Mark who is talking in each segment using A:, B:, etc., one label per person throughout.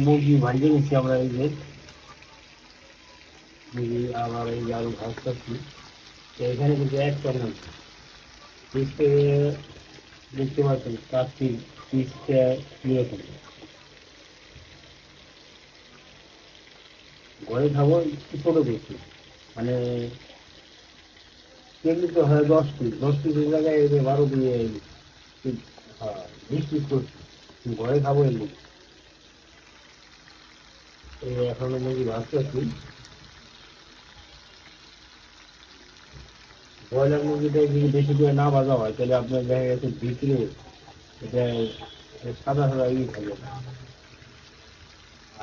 A: মুরগি ভাজিয়ে নিচ্ছি আমরা, এই যে মুরগি আবার এই যে আলু ভাজ করছি। তো এখানে কিন্তু একটা মুরগি পিসটা দেখতে পাচ্ছেন, তার পিসটা কীরকম। ঘরে খাবো একটু ছোটো বেশি, মানে কেজি তো হয় 10 পিস, 10 পিসের জায়গায় এদের 12 দিয়ে 20 পিস করছি। ঘরে খাবো এমনি। এই এখনো মুরগি ভাজতেছি। ব্রয়লার মুরগিটা যদি বেশি করে না ভাজা হয় তাহলে আপনার দেখা গেছে ভিতরে এটা সাদা সাদা থাকে।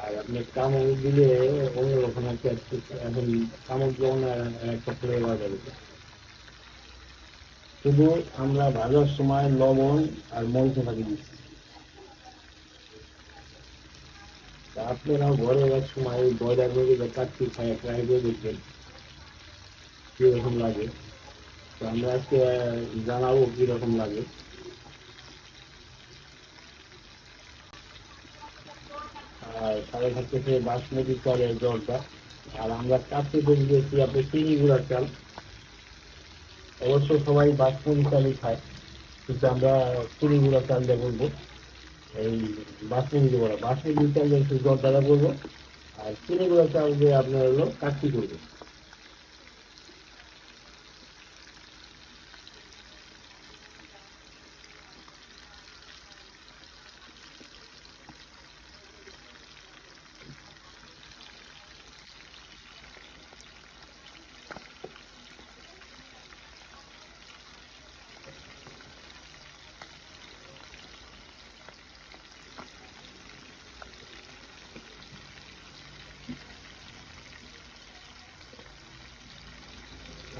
A: আর আপনি কামড় দিলে অন্যরকম একটা এখন কামড় যেমন একটা ফ্লেভার যাবে। শুধু আমরা ভাজার সময় লবণ আর মরিচ ফাঁকি দিচ্ছি। আপনারাও ঘরে এক সময় ব্রয়লার মুরগিটা কাটতে ট্রাই করে দেখবেন কীরকম লাগে। তো আমরা আজকে জানাবো কীরকম লাগে। আর সাড়ে থাকতেছে বাসমতি চালের জলটা। আর আমরা কাটতে দিয়েছি আপনি চিনি গুঁড়ার চাল। অবশ্য সবাই বাসমতি চালই খায়, কিন্তু আমরা চিনি গুঁড়া চাল দিয়ে বলবো। এই বাসমতি চাল দিয়ে একটু জল দ্বারা করবো। আর চিনি গুঁড়া চাল দিয়ে আপনার হলো কাটতি করবো।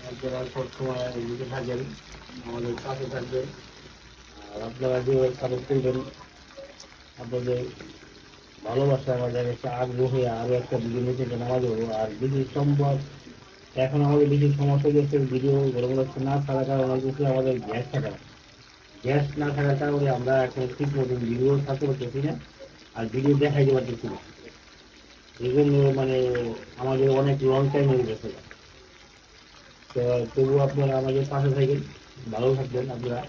A: আপনারা সবসময় লিখে থাকবেন, আমাদের কাছে থাকবেন। আর আপনারা যে সাপোর্ট করবেন, আপনাদের ভালোবাসা আমাদের একটা আগ্রহে আরও একটা ভিডিও নিতে নামা দেবো। আর যদি সম্ভব, এখন আমাদের বেশি সমস্যা হচ্ছে ভিডিও গরম হচ্ছে না থাকার কারণে হচ্ছে আমাদের গ্যাস না থাকার কারণে আমরা এখন ঠিক মতন ভিডিও থাকতে পারতেছি না, আর ভিডিও দেখাইতে পারতেছি না। এই জন্য মানে আমাদের অনেক লং টাইম হয়ে গেছে। তো তবুও আপনারা আমাদের পাশে থাকেন, ভালো থাকবেন আপনারা।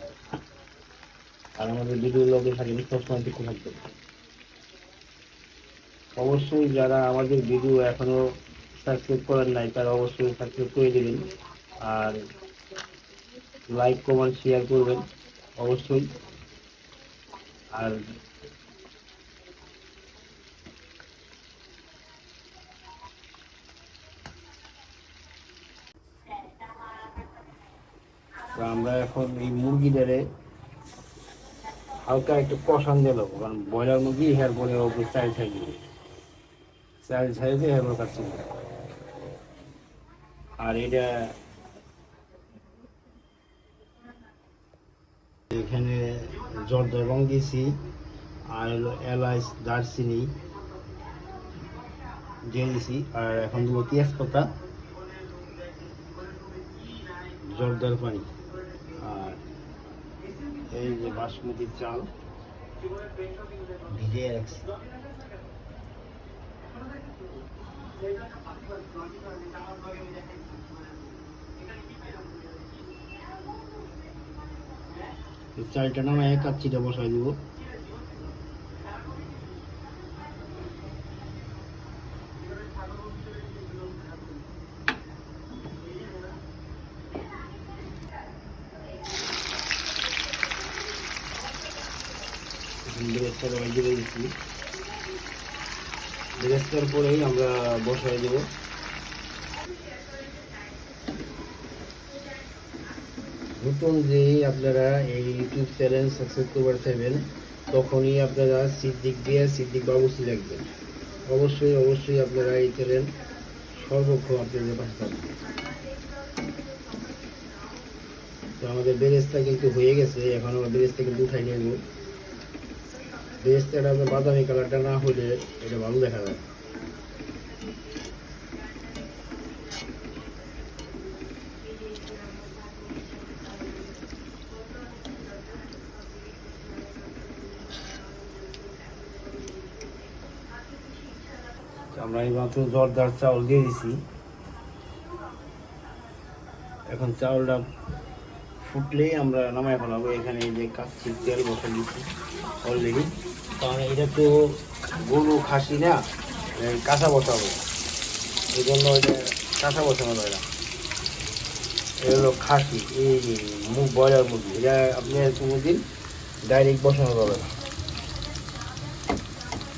A: আর আমাদের ভিডিও লগে থাকেন, সবসময় দেখতে থাকবেন। অবশ্যই যারা আমাদের ভিডিও এখনো সাবস্ক্রাইব করেন নাই তারা অবশ্যই সাবস্ক্রাইব করে দেবেন। আর লাইক কমেন্ট শেয়ার করবেন অবশ্যই। আর আমরা এখন এই মুরগিটারে হালকা একটু কষান দিয়ে দেবো, কারণ ব্রয়লার মুরগি হেয়ার পরে ওকে চাল ছাড়িয়ে হেয়ার পর কাটছি। আর এটা এখানে জর্দা রং দিয়েছি, আর হলো এলাচ দারচিনি দিয়ে দিয়েছি। আর এখন দেবো তেজপাতা, জর্দার পানি। আর এই যে বাসমতি চাল ভিজিয়ে রাখছি। চালটা নামায় কাচ্চিটা বসাই দিব। বেরেস্তার পরেই আমরা বসাই দেব। নতুন যে আপনারা এই ইউটিউব চ্যানেল সাবস্ক্রাইব করবার চাইবেন, তখনই আপনারা সিদ্দিক বাবুসি লিখবেন। অবশ্যই আপনারা এই চ্যানেল সর্বক্ষণ আপনাদের পাশে থাকবেন। তো আমাদের বেরেস্তা কিন্তু হয়ে গেছে, এখন আমরা বেরেস্তা কিন্তু উঠাই নেব। বেরেস্তাটা আপনার বাদামি কালারটা না হলে এটা ভালো দেখা যায়। আমরা এই মাত্র জর্দার চাউল দিয়ে দিছি। এখন চাউলটা ফুটলেই আমরা নামায় ফেলাবো। এখানে এই যে কাচ্চি তেল বসে দিচ্ছি অলরেডি, কারণ এটা তো গরু খাসি না, কাঁচা বসাবো, এই জন্য এটা কাঁচা বসানো যায় না। এটা হলো খাসি, এই ব্রয়লার মুরগি, এটা আপনি কোনোদিন ডাইরেক্ট বসানো যাবে না।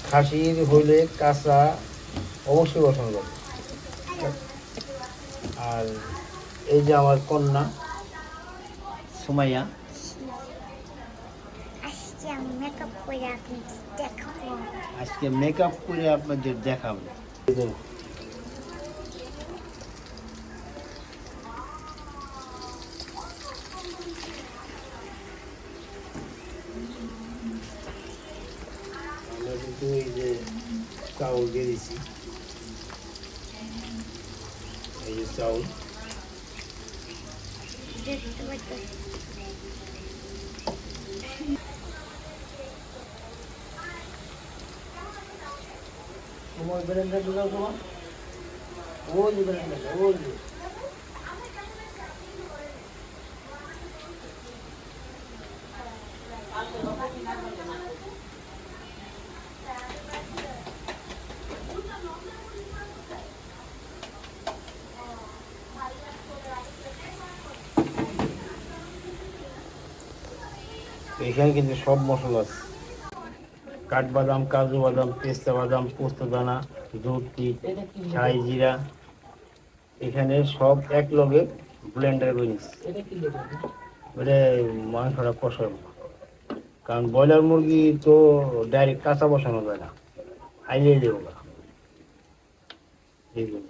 A: খাসির হইলে কাঁচা অবশ্যই বসানো যাবে। আর এই যে আমার কন্যা সুমাইয়া, আজকে মেকআপ করে আপনাদের দেখাবো। আমরা কিন্তু এই যে চাউল দিয়ে দিছি, এই যে চাউল তোমার বেরেন্ডা ঢুকাও, তোমার ওই যে বেরেন্ডা, ওই যে এখানে কিন্তু সব মশলা আছে, কাঠবাদাম, কাজু বাদাম, পেস্তা বাদাম, পোস্ত দানা, দুধ, ছাই জিরা, এখানে সব এক লগে ব্লেন্ডার করে নিচ্ছি। ওটা মাংসটা কষাবো, কারণ ব্রয়লার মুরগি তো ডাইরেক্ট কাঁচা বসানো যায় না, আইলে দেবো না এই জন্য।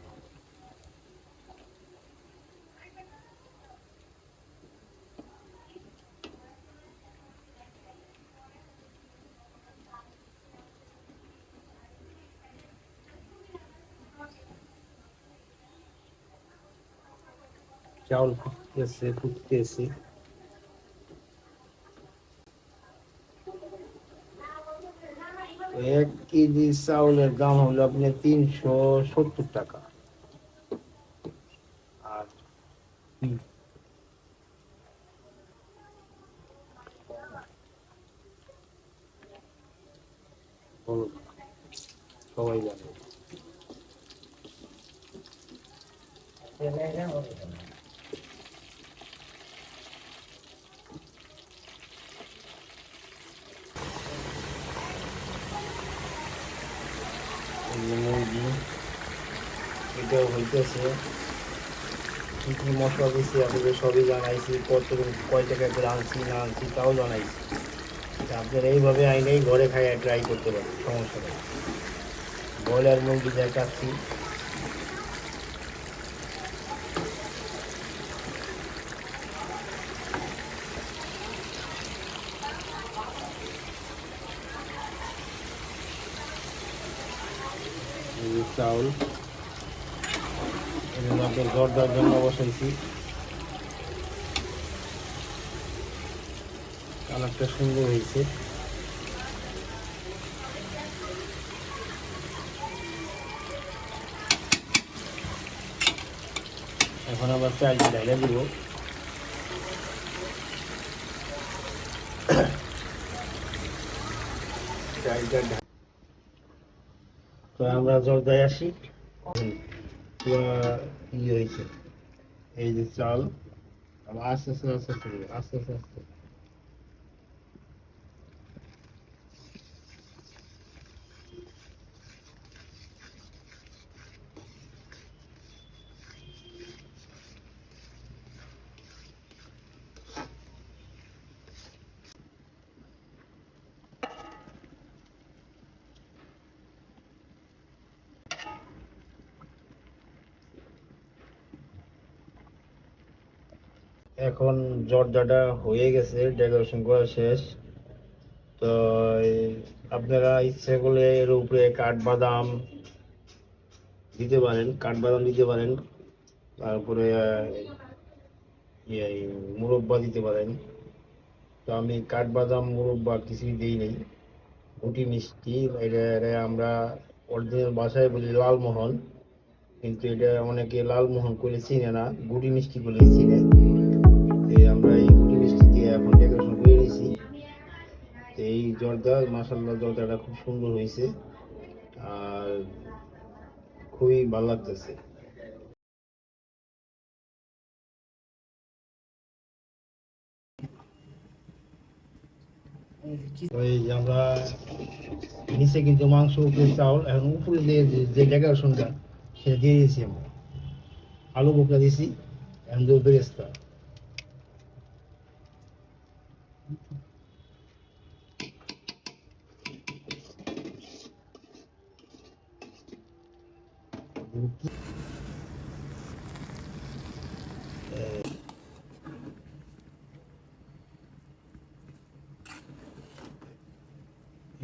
A: চাউল ফুটতেছে। 1 কেজি চাউলের দাম হলো আপনার 370 টাকা। আর সবাই জানে মুরগি এটাও হইতেছে। কি কি মশলা দিচ্ছি আপনাদের সবই জানাইছি, কয় টাকা করে আনছি না আনছি তাও জানাইছি। আপনারা এইভাবে আইনেই ঘরে খাইয়ে ট্রাই করতে পারেন, সমস্যা নেই। ব্রয়লার মুরগি দেখাচ্ছি, চাউল আপনার জর্দার জন্য বসাইছি, কালারটা সুন্দর হয়েছে। এখন আবার চালটা ঢেলে দিব। তো আমরা জর্দায় আসি, ইয়ে হয়েছে এই যে চাল, আস্তে আস্তে আস্তে আস্তে আস্তে আস্তে আস্তে এখন জর্দাটা হয়ে গেছে, ডেকোরেশন করা শেষ। তো আপনারা ইচ্ছে করলে এর উপরে কাঠবাদাম দিতে পারেন, তারপরে মুরব্বা দিতে পারেন। তো আমি কাঠবাদাম মুরব্বা কিছুই দিই নেই, গুটি মিষ্টি এটা আমরা অরিজিনাল ভাষায় বলি লালমোহন, কিন্তু এটা অনেকে লালমোহন করে চিনে না, গুটি মিষ্টি বলে চিনে। আমরা এই গুটি মিষ্টি দিয়ে এখন ডেকোরেশন করে নিয়েছি। এই জর্দা মাশাআল্লাহ জর্দাটা খুব সুন্দর হয়েছে আর খুবই ভালো লাগতেছে। ওই যে আমরা নিচে কিন্তু মাংস উপরে চাউল, এখন উপরে যে ডেকোরেশনটা সেটা দিয়ে দিয়েছি আমরা, আলু বোখরা দিয়েছি, এখন দেবো বেরেস্তা।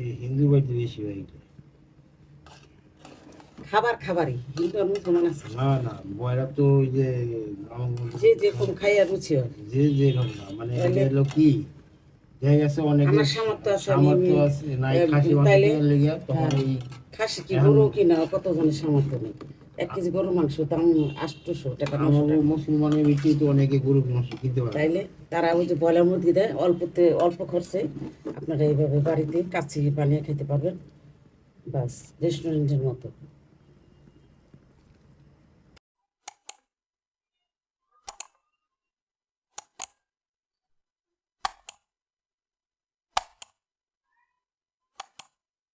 A: এই হিন্দু বাড়িতে বেশি হয় এটা।
B: খাবারই হিন্দু আর মুসলমান আছে
A: না না, বয়রা তো ওই যে
B: যে যেরকম খাইয়া রুচি হয়
A: যে যেরকম না, মানে এলো কি দেখা গেছে অনেকে
B: আমার সামর্থ্য আছে
A: সামর্থ্য আছে নাই খাসি মাংস
B: তাইলে
A: কেনার লেগে তখন এই
B: খাসি কি গরু কিনা কতজনের সামর্থ্য নেই। 1 কেজি গরুর মাংস দাম 800 টাকা 900
A: আমাদের
B: টাকা।
A: মুসলমানের ভিতরে তো অনেকে গরু মাংস কিনতে পারে।
B: তাইলে তারা ওই যে ব্রয়লার মুরগি দেয় অল্প খরচে আপনারা এইভাবে বাড়িতে কাচ্চি বানিয়ে খেতে পারবেন, বাস রেস্টুরেন্টের মতো।